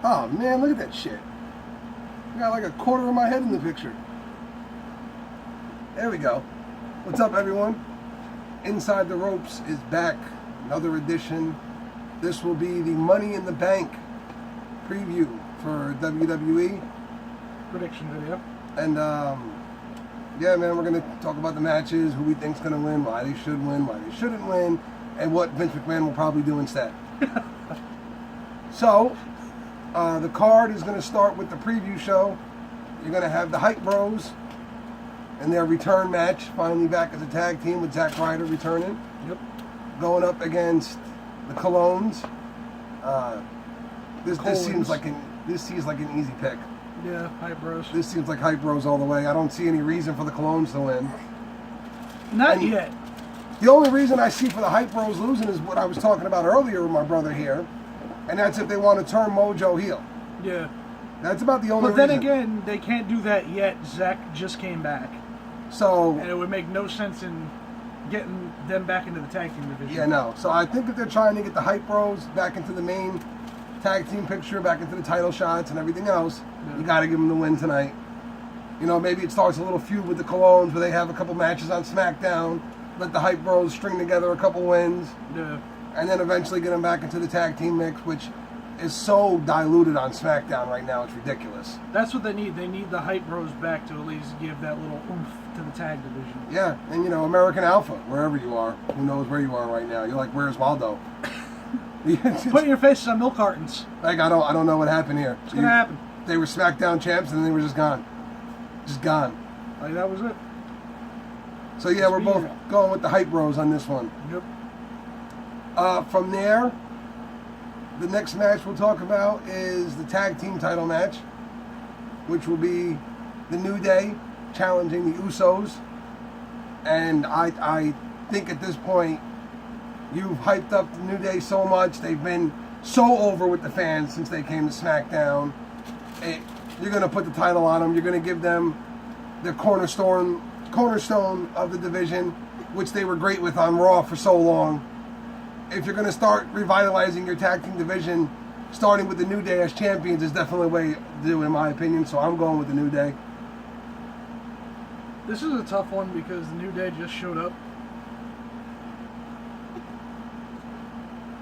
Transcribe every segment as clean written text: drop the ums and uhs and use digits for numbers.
Oh, man, look at that shit. I got like a quarter of my head in the picture. There we go. What's up, everyone? Inside the Ropes is back. Another edition. This will be the Money in the Bank preview for WWE. Prediction video. And, yeah, man, we're going to talk about the matches, who we think's going to win, why they should win, why they shouldn't win, and what Vince McMahon will probably do instead. So, the card is going to start with the preview show. You're going to have the Hype Bros and their return match, finally back as a tag team with Zack Ryder returning. Yep. Going up against the Colognes. This seems like an easy pick. Yeah, Hype Bros. This seems like Hype Bros all the way. I don't see any reason for the Colognes to win. Not yet. The only reason I see for the Hype Bros losing is what I was talking about earlier with my brother here, and that's if they want to turn Mojo heel. Yeah. That's about the only reason. But then again, they can't do that yet. Zack just came back. So, and it would make no sense in getting them back into the tag team division. Yeah, no. So I think that they're trying to get the Hype Bros back into the main tag team picture, back into the title shots and everything else. Yeah. You got to give them the win tonight. You know, maybe it starts a little feud with the Colognes where they have a couple matches on SmackDown, let the Hype Bros string together a couple wins, and then eventually get them back into the tag team mix, which is so diluted on SmackDown right now, it's ridiculous. That's what they need. They need the Hype Bros back to at least give that little oomph to the tag division. Yeah, and you know, American Alpha, wherever you are, who knows where you are right now. You're like, where's Waldo? Put your faces on milk cartons. Like, I don't know what happened here. What's gonna happen? They were SmackDown champs and then they were just gone. Just gone. Like, that was it. So yeah, we're both going with the Hype Bros on this one. Yep. From there, the next match we'll talk about is the tag team title match, which will be the New Day challenging the Usos. And I think at this point, you've hyped up the New Day so much. They've been so over with the fans since they came to SmackDown. You're going to put the title on them. You're going to give them the cornerstone of the division, which they were great with on Raw for so long. If you're going to start revitalizing your tag team division, starting with the New Day as champions is definitely a way to do it, in my opinion. So I'm going with the New Day. This is a tough one because the New Day just showed up.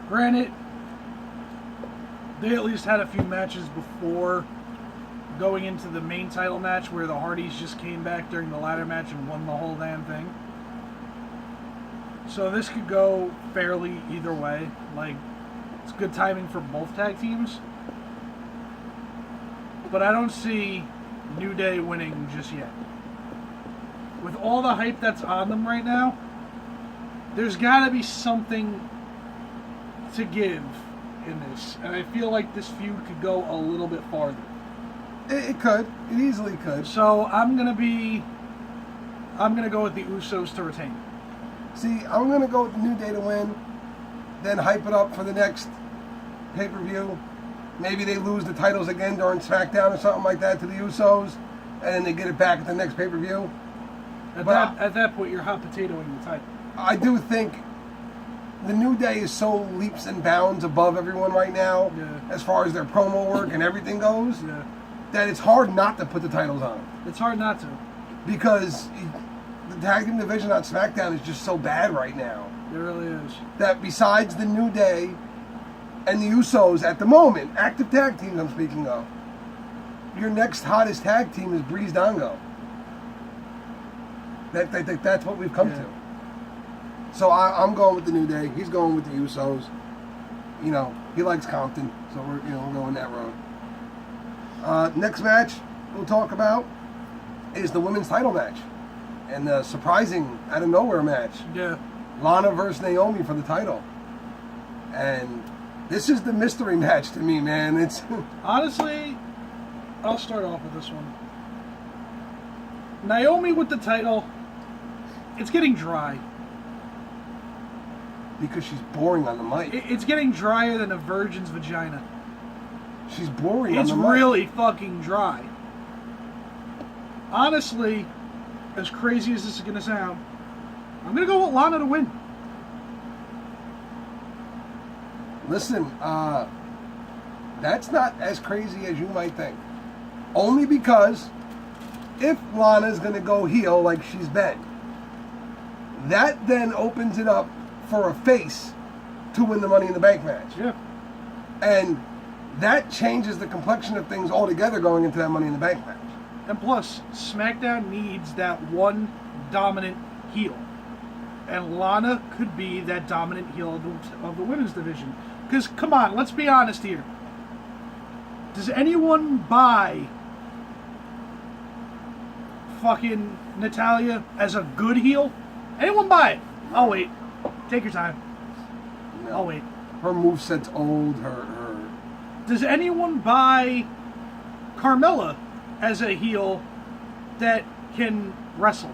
Granted, they at least had a few matches before going into the main title match where the Hardys just came back during the ladder match and won the whole damn thing. So this could go fairly either way. Like, it's good timing for both tag teams. But I don't see New Day winning just yet. With all the hype that's on them right now, there's got to be something to give in this. And I feel like this feud could go a little bit farther. It could. It easily could. So I'm gonna go with the Usos to retain. See, I'm going to go with the New Day to win, then hype it up for the next pay-per-view. Maybe they lose the titles again during SmackDown or something like that to the Usos, and then they get it back at the next pay-per-view. At that point, you're hot potatoing the title. I do think the New Day is so leaps and bounds above everyone right now, as far as their promo work and everything goes, that it's hard not to put the titles on them. It's hard not to. Because the tag team division on SmackDown is just so bad right now. It really is. That besides the New Day and the Usos at the moment, active tag teams I'm speaking of, your next hottest tag team is Breezango. That's what we've come to. So I'm going with the New Day. He's going with the Usos. You know, he likes Compton, so we're going that road. Next match we'll talk about is the women's title match. And the surprising, out of nowhere match. Yeah. Lana versus Naomi for the title. And this is the mystery match to me, man. It's honestly, I'll start off with this one. Naomi with the title, it's getting dry. Because she's boring on the mic. It's getting drier than a virgin's vagina. She's boring on the mic. It's really fucking dry. Honestly, as crazy as this is going to sound, I'm going to go with Lana to win. Listen, That's not as crazy as you might think. Only because if Lana's going to go heel like she's been, that then opens it up for a face to win the Money in the Bank match. Yeah. And that changes the complexion of things altogether going into that Money in the Bank match. And plus, SmackDown needs that one dominant heel. And Lana could be that dominant heel of the women's division. Because, come on, let's be honest here. Does anyone buy fucking Natalya as a good heel? Anyone buy it? I'll wait. Take your time. No. I'll wait. Her moveset's old. Her Does anyone buy Carmella as a heel that can wrestle?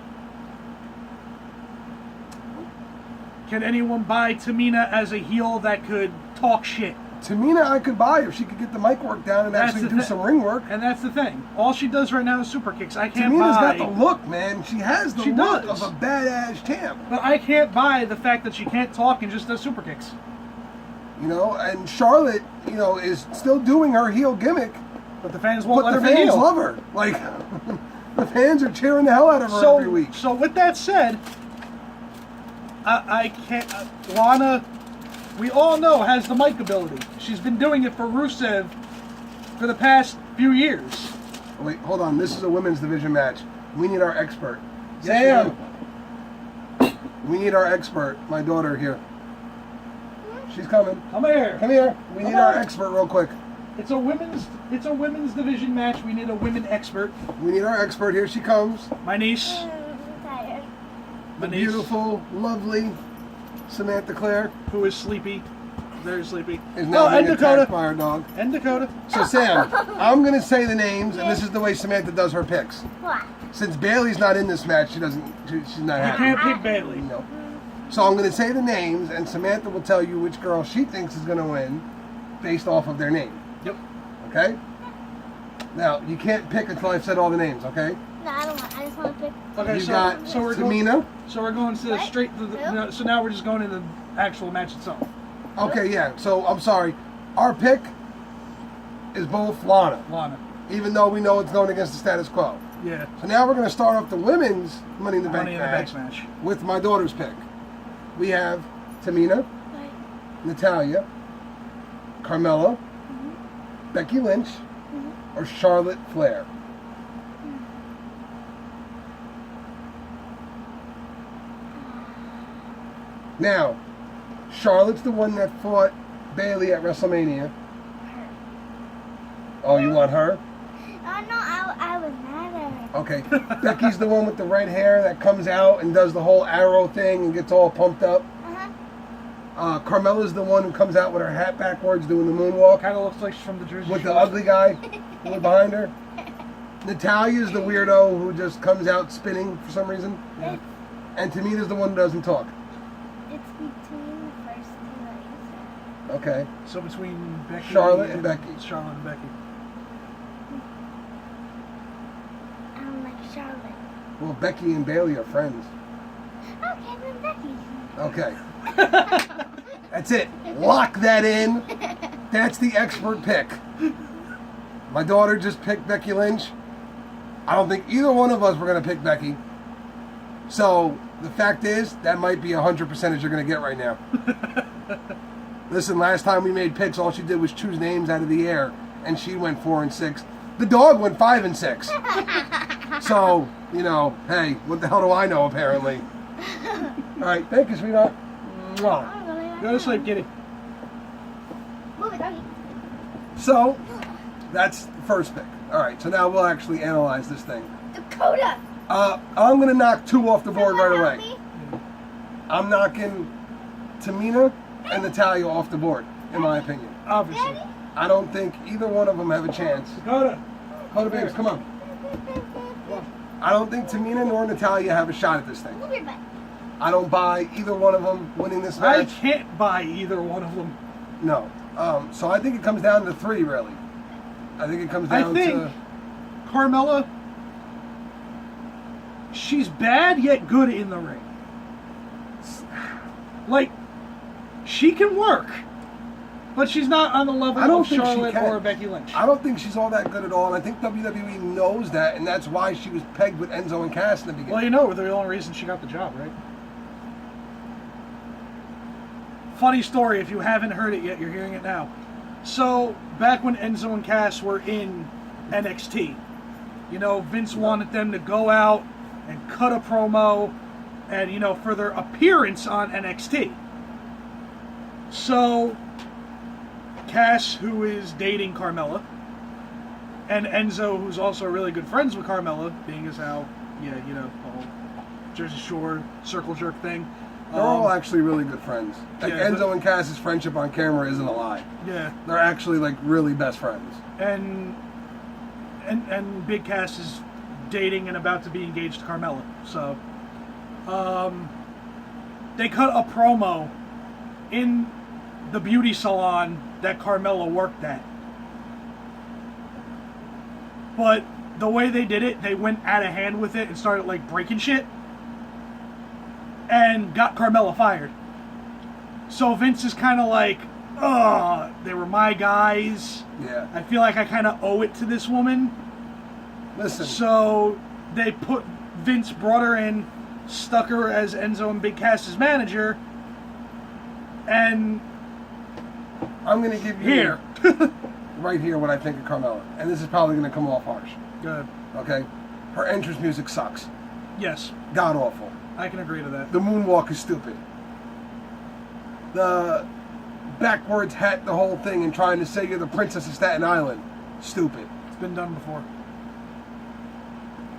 Can anyone buy Tamina as a heel that could talk shit? Tamina, I could buy if she could get the mic work down and That's actually the do thi- some ring work. And that's the thing. All she does right now is super kicks. I can't Tamina's buy... got the look, man. She has the She look does. of a badass champ. But I can't buy the fact that she can't talk and just does super kicks. You know, and Charlotte, you know, is still doing her heel gimmick, But the fans won't but let the her be fans heel. love her. Like, the fans are cheering the hell out of her every week. So with that said, I can't... Lana, we all know, has the mic ability. She's been doing it for Rusev for the past few years. Wait, hold on. This is a women's division match. We need our expert. Yes, Sam! We need our expert. My daughter here. She's coming. Come here. Come here. We need Come our on. expert real quick. It's a women's division match. We need a women expert. We need our expert. Here she comes. My niece. I'm tired. My The niece, beautiful, lovely Samantha Claire who is sleepy. Very sleepy. is now and being Dakota. attacked by our dog. And Dakota. So Sam, I'm going to say the names, and this is the way Samantha does her picks. What? Since Bailey's not in this match, she's not You happy. can't pick Bailey. No. So I'm going to say the names, and Samantha will tell you which girl she thinks is going to win based off of their name. Yep. Okay? Now, you can't pick until I've said all the names, okay? No, I don't want. I just want to pick. Okay, You so got so we're going. Tamina. So we're going to the What? straight. To the, Who? no, so now we're just going to the actual match itself. Okay, yeah. So I'm sorry. Our pick is both Lana, Lana. even though we know it's going against the status quo. Yeah. So now we're going to start off the women's Money in the Bank Money in the match Bank match. with my daughter's pick. We have Tamina, Natalya, Carmella, Becky Lynch, or Charlotte Flair. Now, Charlotte's the one that fought Bailey at WrestleMania. Oh, you want her? Oh no, I was mad at her. Okay. Becky's the one with the red hair that comes out and does the whole arrow thing and gets all pumped up. Carmella's the one who comes out with her hat backwards doing the moonwalk Kind of looks like she's from the Jersey with the Shore. ugly guy who was behind her. Natalia's the weirdo who just comes out spinning for some reason. Yeah. And Tamina's the one who doesn't talk. It's between the first two that you said. Okay. So between Becky Charlotte and Becky. Charlotte and Becky. I don't like Charlotte. Well, Becky and Bailey are friends. Okay, then Becky. Okay. That's it. Lock that in. That's the expert pick. My daughter just picked Becky Lynch. I don't think either one of us were going to pick Becky. So the fact is, that might be 100% you're going to get right now. Listen, last time we made picks, all she did was choose names out of the air, and she went 4 and 6. The dog went 5 and 6. So, you know, hey, what the hell do I know, apparently? All right, thank you, sweetheart. Mwah. Go to sleep, kitty. Move it, doggy. So, that's the first pick. All right, so now we'll actually analyze this thing. Dakota. I'm going to knock 2 off the board right Someone away. help me? I'm knocking Tamina and Natalya off the board, in my opinion. Obviously. Daddy? I don't think either one of them have a chance. Dakota. Dakota Babes, come on. I don't think Tamina nor Natalya have a shot at this thing. Move your butt. I don't buy either one of them winning this I match. can't buy either one of them. No. So I think it comes down to 3, really. I think it comes I down think to... Carmella, she's bad yet good in the ring. Like, she can work, But she's not on the I level don't of think she Charlotte can. or Becky Lynch. I don't think she's all that good at all, and I think WWE knows that, and that's why she was pegged with Enzo and Cass in the beginning. Well, you know, the only reason she got the job, right? Funny story, if you haven't heard it yet, you're hearing it now. So, back when Enzo and Cass were in NXT, you know, Vince wanted them to go out and cut a promo and, you know, for their appearance on NXT. So, Cass, who is dating Carmella, and Enzo, who's also really good friends with Carmella, being as how, yeah, you know, the whole Jersey Shore circle jerk thing. They're all actually really good friends. Like yeah, Enzo and Cass's friendship on camera isn't a lie. Yeah. They're actually like really best friends. And Big Cass is dating and about to be engaged to Carmella. So, they cut a promo in the beauty salon that Carmella worked at. But the way they did it, they went out of hand with it and started like breaking shit. And got Carmella fired. So Vince is kind of like, ugh, they were my guys. Yeah. I feel like I kind of owe it to this woman. Listen. So Vince brought her in, stuck her as Enzo and Big Cass's manager, and I'm going to give you here. right here what I think of Carmella. And this is probably going to come off harsh. Good. Okay? Her entrance music sucks. Yes, God awful. I can agree to that. The moonwalk is stupid. The backwards hat, the whole thing, and trying to say you're the princess of Staten Island. Stupid. It's been done before.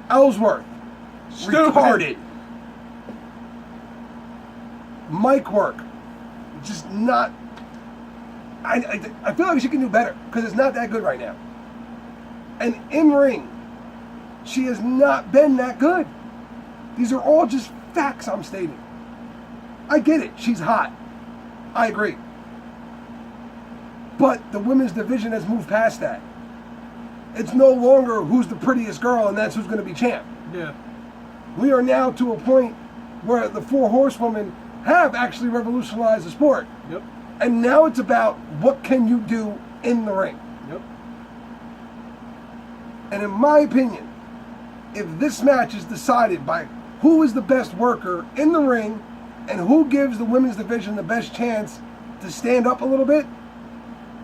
Ellsworth. Stupid. Retarded. Mic work. Just not... I feel like she can do better, because it's not that good right now. And in ring, she has not been that good. These are all just facts I'm stating. I get it. She's hot. I agree. But the women's division has moved past that. It's no longer who's the prettiest girl and that's who's going to be champ. Yeah. We are now to a point where the four horsewomen have actually revolutionized the sport. Yep. And now it's about what can you do in the ring. Yep. And in my opinion, if this match is decided by who is the best worker in the ring and who gives the women's division the best chance to stand up a little bit,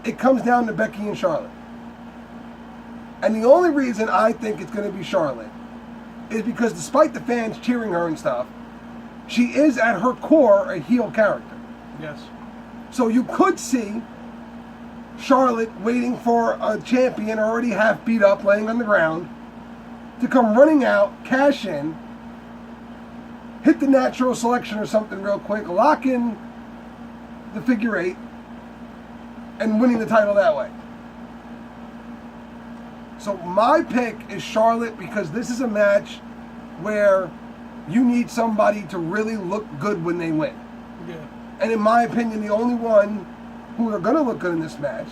it comes down to Becky and Charlotte. And the only reason I think it's going to be Charlotte is because despite the fans cheering her and stuff, she is at her core a heel character. Yes. So you could see Charlotte waiting for a champion already half beat up, laying on the ground, to come running out, cash in, hit the natural selection or something real quick, lock in the figure eight, and winning the title that way. So my pick is Charlotte because this is a match where you need somebody to really look good when they win. Yeah. And in my opinion, the only one who are going to look good in this match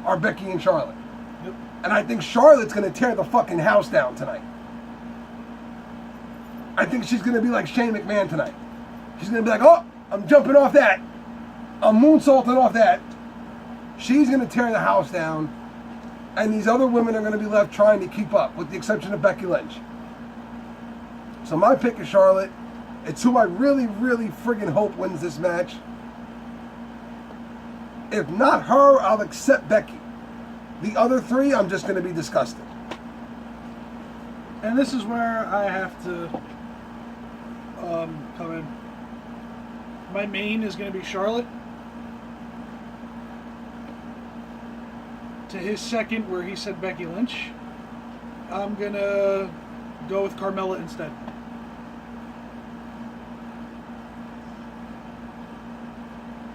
are Becky and Charlotte. Yep. And I think Charlotte's going to tear the fucking house down tonight. I think she's going to be like Shane McMahon tonight. She's going to be like, oh, I'm jumping off that. I'm moonsaulting off that. She's going to tear the house down. And these other women are going to be left trying to keep up, with the exception of Becky Lynch. So my pick is Charlotte. It's who I really, really friggin' hope wins this match. If not her, I'll accept Becky. The other three, I'm just going to be disgusted. And this is where I have to come in. My main is going to be Charlotte. To his second, where he said Becky Lynch, I'm going to go with Carmella instead.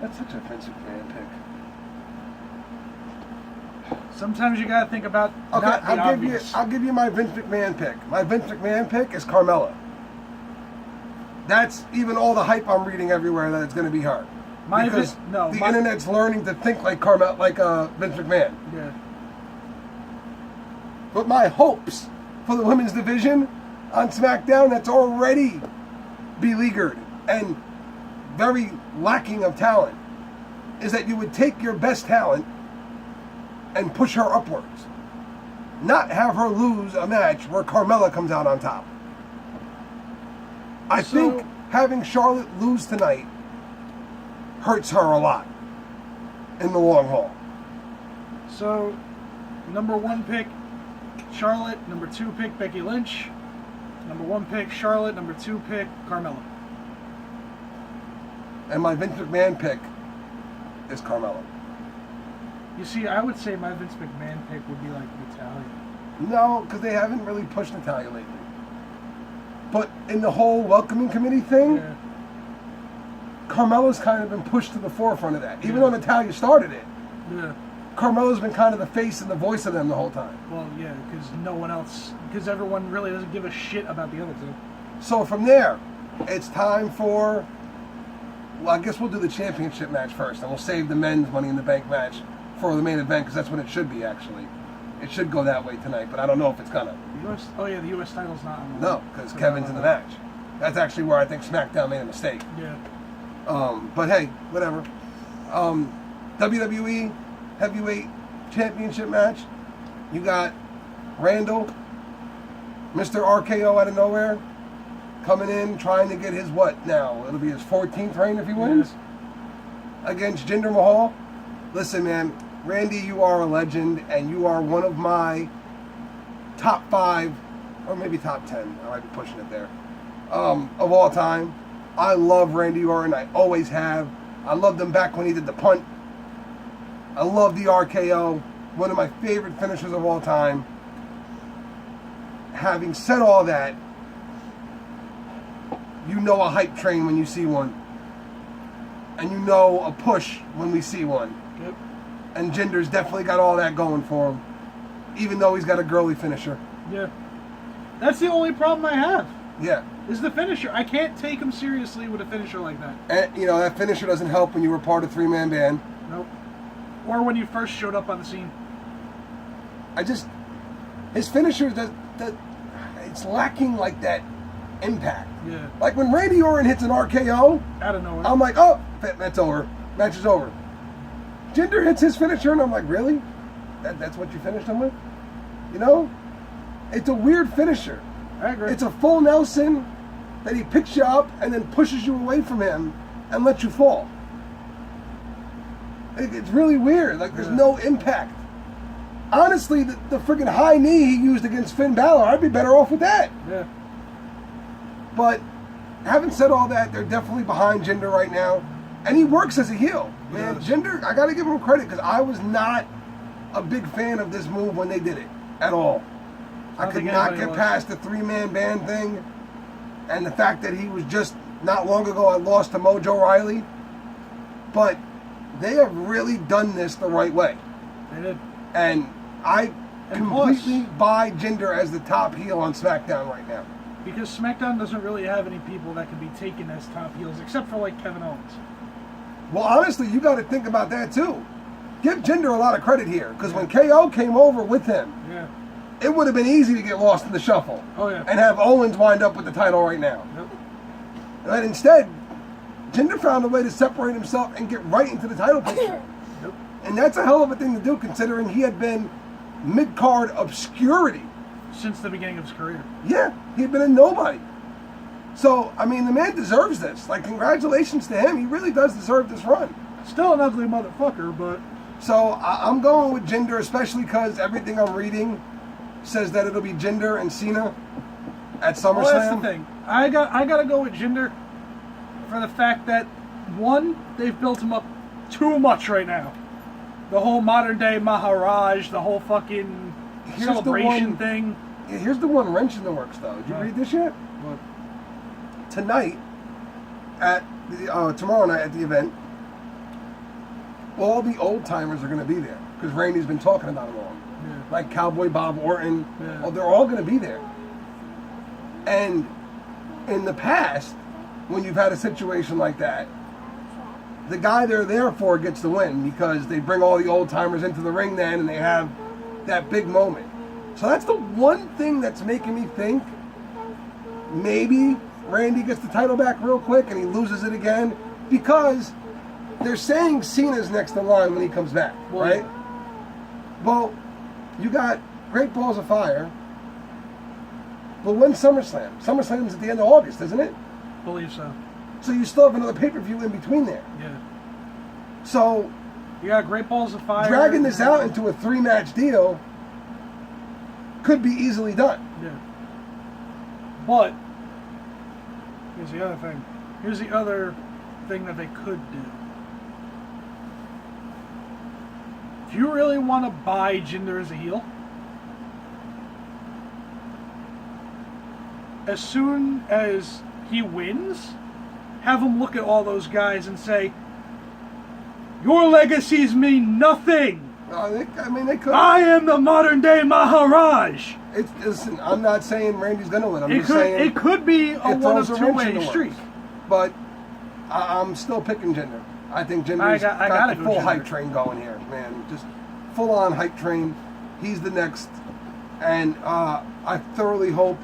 That's such a Vince McMahon pick. Sometimes you got to think about Okay, not the obvious. I'll give you my Vince McMahon pick. My Vince McMahon pick is Carmella. That's even all the hype I'm reading everywhere that it's going to be her. Because the internet's learning to think like Vince McMahon. Yeah. But my hopes for the women's division on SmackDown, that's already beleaguered and very lacking of talent, is that you would take your best talent and push her upwards. Not have her lose a match where Carmella comes out on top. I think having Charlotte lose tonight hurts her a lot in the long haul. So, number 1 pick, Charlotte. Number 2 pick, Becky Lynch. Number 1 pick, Charlotte. Number 2 pick, Carmella. And my Vince McMahon pick is Carmella. You see, I would say my Vince McMahon pick would be like Natalya. No, because they haven't really pushed Natalya lately. But in the whole welcoming committee thing, Yeah. Carmella's kind of been pushed to the forefront of that. Even though Natalya started it, Yeah. Carmella's been kind of the face and the voice of them the whole time. Well, yeah, because no one else, because everyone really doesn't give a shit about the other two. So from there, it's time for, well, I guess we'll do the championship match first, and we'll save the men's Money in the Bank match for the main event, because that's what it should be, actually. It should go that way tonight, but I don't know if it's gonna. The U.S. title's not on. No, because Kevin's in the match. That's actually where I think SmackDown made a mistake. Yeah. But hey, whatever. WWE Heavyweight Championship match. You got Randall, Mr. RKO out of nowhere, coming in trying to get his what now? It'll be his 14th reign if he wins. Against Jinder Mahal. Listen, man, Randy, you are a legend, and you are one of my top 5, or maybe top 10. I might be pushing it there. Of all time. I love Randy Orton. I always have. I loved him back when he did the punt. I love the RKO. One of my favorite finishers of all time. Having said all that, you know a hype train when you see one. And you know a push when we see one. Yep. And Jinder's definitely got all that going for him. Even though he's got a girly finisher. Yeah. That's the only problem I have. Yeah. Is the finisher. I can't take him seriously with a finisher like that. And, you know, that finisher doesn't help when you were part of 3-man band. Nope. Or when you first showed up on the scene. His finisher, it's lacking like that impact. Yeah. Like when Randy Orton hits an RKO, Out of nowhere. I'm like, oh, that's over. Match is over. Jinder hits his finisher, and I'm like, really? That's what you finished him with? You know? It's a weird finisher. I agree. It's a full Nelson that he picks you up and then pushes you away from him and lets you fall. It's really weird. Like, there's no impact. Honestly, the friggin' high knee he used against Finn Balor, I'd be better off with that. Yeah. But having said all that, they're definitely behind Jinder right now. And he works as a heel. Man, Yes. Jinder, I got to give him credit because I was not a big fan of this move when they did it at all. I don't could think not anybody get was. past the 3-man band thing. And the fact that he was just, not long ago, I lost to Mojo Riley. But they have really done this the right way. They did. And I And completely plus- buy Jinder as the top heel on SmackDown right now. Because SmackDown doesn't really have any people that can be taken as top heels, except for like Kevin Owens. Well, honestly, you got to think about that too. Give Jinder a lot of credit here, because when KO came over with him, Yeah. it would have been easy to get lost in the shuffle. Oh, yeah. And have Owens wind up with the title right now. Yep. But instead, Jinder found a way to separate himself and get right into the title picture. Yep. And that's a hell of a thing to do, considering he had been mid-card obscurity. Since the beginning of his career. Yeah, he had been a nobody. So, I mean, the man deserves this. Like, congratulations to him. He really does deserve this run. Still an ugly motherfucker, but So, I'm going with Jinder, especially because everything I'm reading says that it'll be Jinder and Cena at SummerSlam. well, that's the thing. I gotta go with Jinder for the fact that, one, they've built him up too much right now. The whole modern day Maharaj, the whole fucking Here's the celebration one- thing. Yeah, here's the one wrench in the works, though. Did you Right. read this yet? But Tonight, at the, tomorrow night at the event, all the old timers are going to be there because Randy's been talking about them all. yeah. Like Cowboy Bob Orton, Yeah. oh, they're all going to be there. And in the past, when you've had a situation like that, the guy they're there for gets the win because they bring all the old timers into the ring then and they have that big moment. So that's the one thing that's making me think maybe Randy gets the title back real quick and he loses it again because they're saying Cena's next in line when he comes back, Well, right? Well, you got Great Balls of Fire. But when's SummerSlam? SummerSlam's at the end of August, isn't it? Believe so. So you still have another pay-per-view in between there. Yeah. So You got Great Balls of Fire. dragging this out into a 3-match deal could be easily done. Yeah. But here's the other thing. Here's the other thing that they could do. If you really want to buy Jinder as a heel, as soon as he wins, have him look at all those guys and say, "Your legacies mean nothing. They could. I am the modern day Maharaj." Listen, I'm not saying Randy's going to win. I'm It just saying it could be a it one throws of a wrench in two-way the works. streak. But I'm still picking Jinder. I think Jinder's I got gotta the go full Jinder. hype train going here, man. Just full-on hype train. He's the next. And I thoroughly hope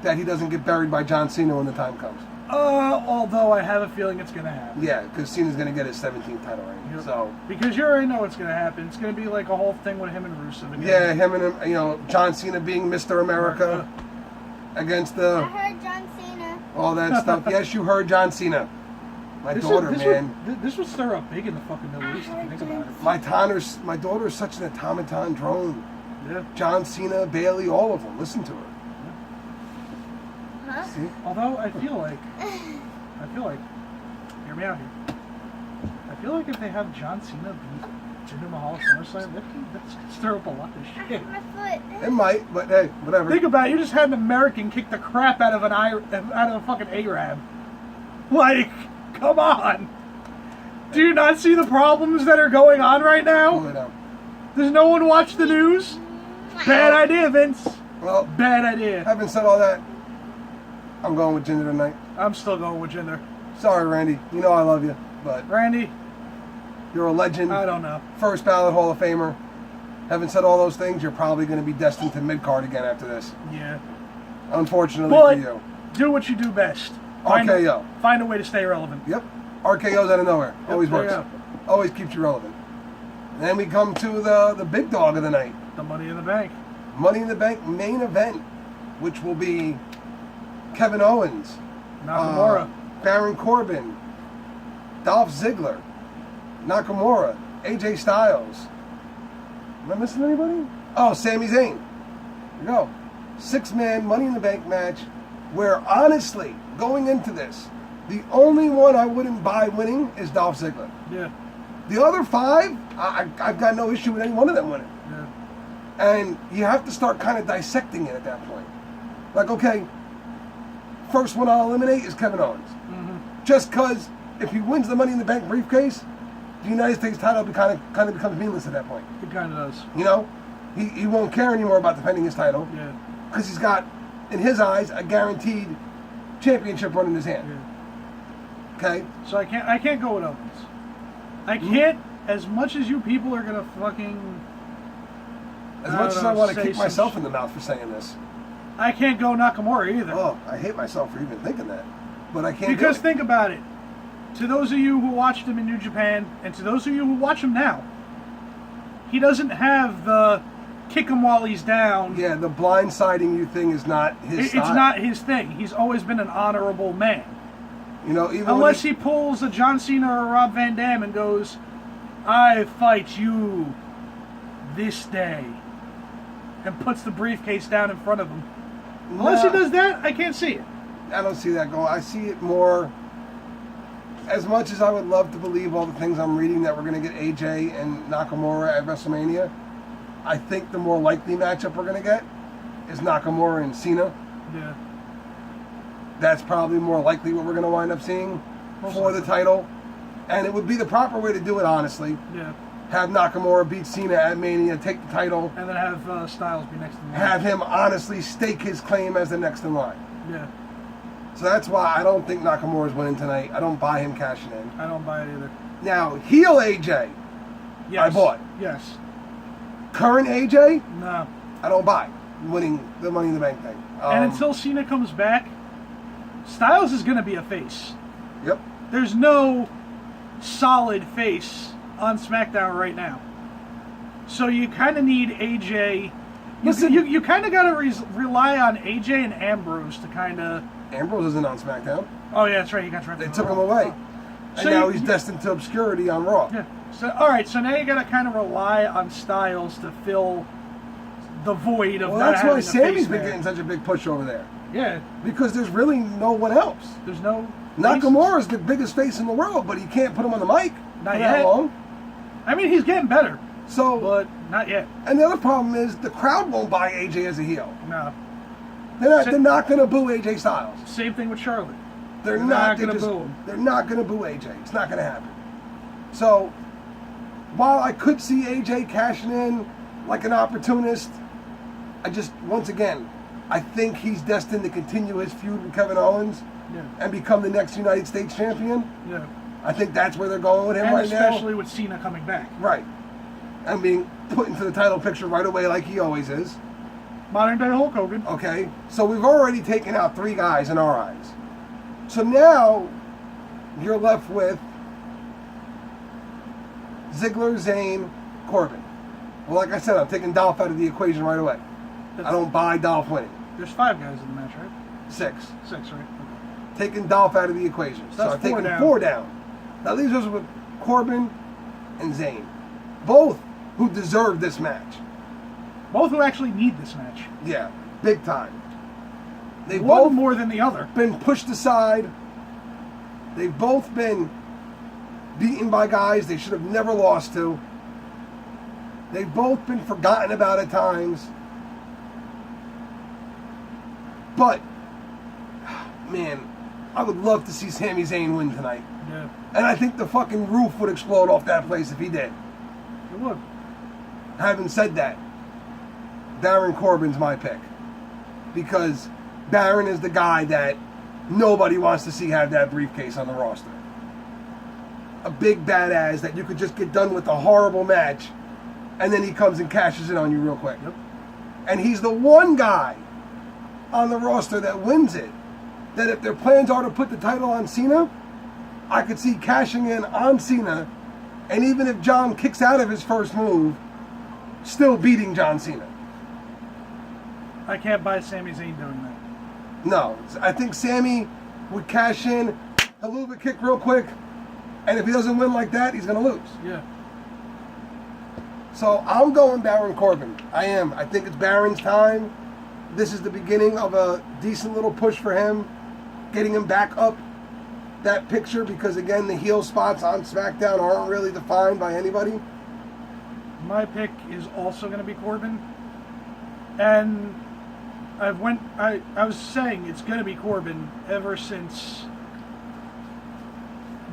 that he doesn't get buried by John Cena when the time comes. Although I have a feeling it's going to happen. Yeah, because Cena's going to get his 17th title reign. Yep. So Because you already know what's going to happen. It's going to be like a whole thing with him and Rusev again. yeah, him and John Cena being Mr. America against I the heard John Cena. all that stuff. Yes, you heard John Cena. My daughter, man. This would stir up big in the fucking Middle East if you think about it. My daughter's such an automaton drone. Yeah. John Cena, Bailey, all of them. Listen to her. Huh? See? Although I feel like, hear me out here. I feel like if they have John Cena beat Jinder Mahal at SummerSlam, that could stir up a lot of I shit. hurt my foot. It might, but hey, whatever. Think about it. You just had an American kick the crap out of a fucking Arab. Like, come on. Do you not see the problems that are going on right Pull now? it out. Does no one watch the news? Bad idea, Vince. Well, Bad idea. having said all that, I'm going with Jinder tonight. I'm still going with Jinder. Sorry, Randy. You know I love you, but Randy, you're a legend. I don't know. First ballot Hall of Famer. Having said all those things, you're probably going to be destined to mid-card again after this. Yeah. Unfortunately But for you. do what you do best. RKO. Find a way to stay relevant. Yep. RKO's out of nowhere. Yep, Always there you works. Always keeps you relevant. And then we come to the big dog of the night. The Money in the Bank. Money in the Bank main event, which will be Kevin Owens, Nakamura. Baron Corbin, Dolph Ziggler, Nakamura, AJ Styles. Am I missing anybody? Oh, Sami Zayn. There you go. 6-man Money in the Bank match where, honestly, going into this, the only one I wouldn't buy winning is Dolph Ziggler. Yeah. The other 5, I've got no issue with any one of them winning. Yeah. And you have to start kind of dissecting it at that point. Like, okay, first one I'll eliminate is Kevin Owens. Mm-hmm. Just because if he wins the Money in the Bank briefcase, the United States title kind of becomes meaningless at that point. It kind of does. You know? He won't care anymore about defending his title Yeah. because he's got, in his eyes, a guaranteed championship run in his hand. Yeah. Okay? So I can't go with Owens. I can't, as much as you people are gonna fucking, As much as I want to say kick some myself shit. in the mouth for saying this. I can't go Nakamura either. Oh, I hate myself for even thinking that. But I can't Because do it. think about it. To those of you who watched him in New Japan, and to those of you who watch him now, he doesn't have the kick him while he's down. Yeah, the blindsiding you thing is not his style. It's not his thing. He's always been an honorable man. You know, even Unless when he pulls a John Cena or a Rob Van Dam and goes, "I fight you this day," and puts the briefcase down in front of him. Unless he does that, I can't see it. I don't see that going. I see it more. As much as I would love to believe all the things I'm reading that we're going to get AJ and Nakamura at WrestleMania, I think the more likely matchup we're going to get is Nakamura and Cena. Yeah. That's probably more likely what we're going to wind up seeing for the title. And it would be the proper way to do it, honestly. Yeah. Have Nakamura beat Cena at Mania, take the title, And then have Styles be next to him. have him honestly stake his claim as the next in line. Yeah. So that's why I don't think Nakamura's winning tonight. I don't buy him cashing in. I don't buy it either. Now, heel AJ, Yes. I bought. Yes. Current AJ, No. I don't buy winning the Money in the Bank thing. And until Cena comes back, Styles is going to be a face. Yep. There's no solid face on SmackDown right now. So you kind of need AJ. Listen, You kind of got to rely on AJ and Ambrose to kind of. Ambrose isn't on SmackDown. Oh yeah, that's right. He got drafted. They took him away, and So now he's destined to obscurity on Raw. Yeah. So all right. So now you got to kind of rely on Styles to fill the void of. Well, not that's why having a Sammy's face been there. getting such a big push over there Yeah. because there's really no one else. There's no. Nakamura's the biggest face in the world, but he can't put him on the mic Not for yet. that long. I mean, he's getting better, So, but not yet. and the other problem is the crowd won't buy AJ as a heel. No. They're not going to boo AJ Styles. Same thing with Charlotte. They're not not gonna going to boo him. They're not going to boo AJ. It's not going to happen. So, while I could see AJ cashing in like an opportunist, I just, once again, I think he's destined to continue his feud with Kevin Owens Yeah. and become the next United States champion. Yeah. I think that's where they're going with him And right especially with Cena coming back. now. Right. And being put into the title picture right away like he always is. Modern day Hulk Hogan. Okay, so we've already taken out 3 guys in our eyes. So now you're left with Ziggler, Zayn, Corbin. Well, like I said, I'm taking Dolph out of the equation right away. I don't buy Dolph winning. There's 5 guys in the match, right? 6. 6, right? Okay. Taking Dolph out of the equation. So So that's I'm taking 4 down. 4 down. That leaves us with Corbin and Zayn. Both who deserve this match. Both who actually need this match. Yeah, big time. They've One both more than the other. been pushed aside. They've both been beaten by guys they should have never lost to. They've both been forgotten about at times. But, man, I would love to see Sami Zayn win tonight. Yeah, And I think the fucking roof would explode off that place if he did. it would. Having said that, Baron Corbin's my pick. Because Baron is the guy that nobody wants to see have that briefcase on the roster. A big badass that you could just get done with a horrible match and then he comes and cashes in on you real quick. Yep. And he's the one guy on the roster that wins it. That if their plans are to put the title on Cena, I could see cashing in on Cena, and even if John kicks out of his first move, still beating John Cena. I can't buy Sami Zayn doing that. No, I think Sammy would cash in, a little bit kick real quick, and if he doesn't win like that, he's going to lose. Yeah. So I'm going Baron Corbin. I am. I think it's Baron's time. This is the beginning of a decent little push for him, getting him back up that picture because, again, the heel spots on SmackDown aren't really defined by anybody. My pick is also going to be Corbin. And I was saying it's going to be Corbin ever since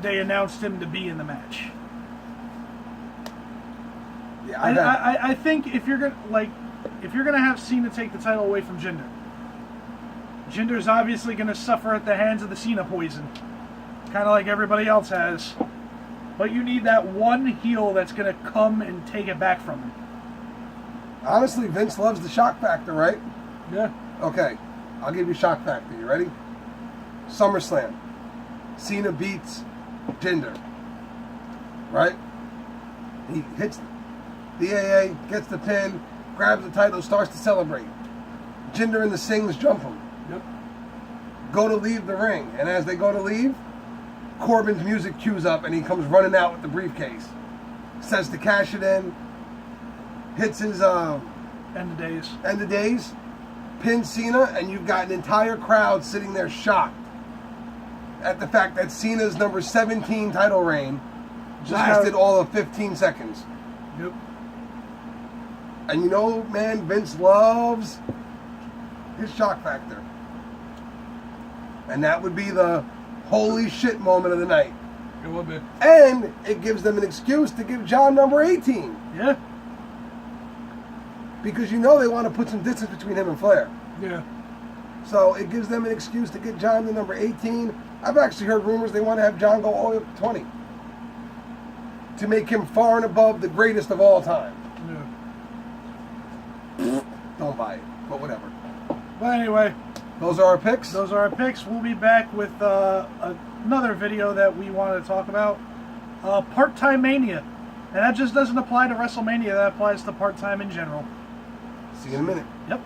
they announced him to be in the match. Yeah, I think if you're gonna have Cena take the title away from Jinder, Jinder's obviously gonna suffer at the hands of the Cena poison, kind of like everybody else has. But you need that one heel that's gonna come and take it back from him. Honestly, Vince loves the shock factor, right? Yeah. Okay, I'll give you shock factor. You ready? SummerSlam. Cena beats Jinder. Right? He hits the AA, gets the pin, grabs the title, starts to celebrate. Jinder and the Sings jump him. Yep. Go to leave the ring. And as they go to leave, Corbin's music cues up and he comes running out with the briefcase. Says to cash it in. Hits his End of days. end of days. Pins Cena, and you've got an entire crowd sitting there shocked at the fact that Cena's number 17 title reign lasted all of 15 seconds. Yep. And you know, man, Vince loves his shock factor. And that would be the holy shit moment of the night. It would be. And it gives them an excuse to give John number 18. Yeah. Because you know they want to put some distance between him and Flair. Yeah. So it gives them an excuse to get John to number 18. I've actually heard rumors they want to have John go all the way up to 20. To make him far and above the greatest of all time. Yeah. Don't buy it, but whatever. But anyway, Those are our picks. those are our picks. We'll be back with another video that we wanted to talk about. Part-time Mania. And that just doesn't apply to WrestleMania. That applies to part-time in general. See you in a minute. Yep.